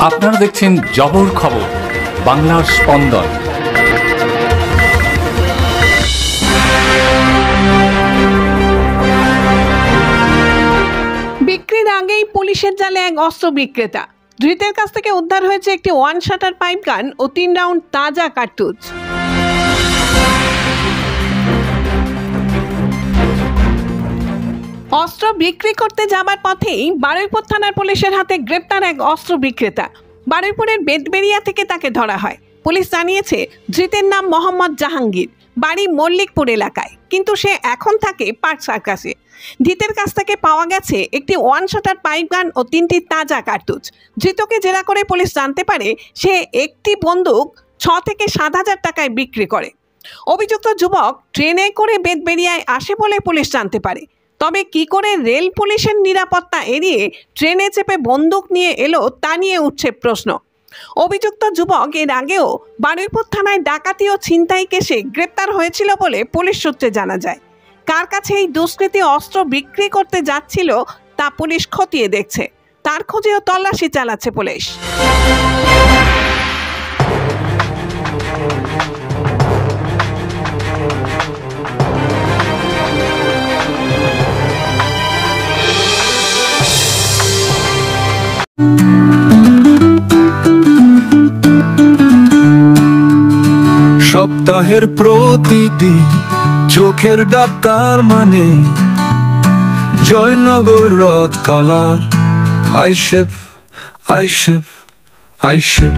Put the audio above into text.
আপনারা দেখছেন জবর খবর, বাংলার স্পন্দন। বিক্রির আগেই পুলিশের জালে এক অস্ত্র বিক্রেতা। ধৃতের কাছ থেকে উদ্ধার হয়েছে একটি ওয়ান শাটার পাইপ গান ও 3 রাউন্ড তাজা কার্তুজ। অস্ত্র বিক্রি করতে যাবার পথেই বারুইপুর থানার পুলিশের হাতে গ্রেপ্তার এক অস্ত্র বিক্রেতা। বারুইপুরের বেতবেড়িয়া থেকে তাকে ধরা হয়। পুলিশ জানিয়েছে ধৃতের নাম মোহাম্মদ জাহাঙ্গীর, বাড়ি মল্লিকপুর এলাকায়, কিন্তু সে এখন থাকে পার্ক সার্কাসে। ধৃতের কাছ থেকে পাওয়া গেছে একটি ওয়ান শাটার পাইপ গান ও 3টি তাজা কার্তুজ। ধৃতকে জেরা করে পুলিশ জানতে পারে সে একটি বন্দুক 6 থেকে 7,000 টাকায় বিক্রি করে। অভিযুক্ত যুবক ট্রেনে করে বেতবেড়িয়ায় আসে বলে পুলিশ জানতে পারে। তবে কি করে রেল পুলিশের নিরাপত্তা এড়িয়ে ট্রেনে চেপে বন্দুক নিয়ে এলো তা নিয়ে উঠছে প্রশ্ন। অভিযুক্ত যুবক এর আগেও বারুইপুর থানায় ডাকাতি ও ছিনতাই কেসে গ্রেপ্তার হয়েছিল বলে পুলিশ সূত্রে জানা যায়। কার কাছে এই দুষ্কৃতী অস্ত্র বিক্রি করতে যাচ্ছিল তা পুলিশ খতিয়ে দেখছে। তার খোঁজেও তল্লাশি চালাচ্ছে পুলিশ। সপ্তাহের প্রতিদিন চোখের ডাক্তার মানে জয়নগর রথ কালার আইশেফ আইশেফ আইশেফ।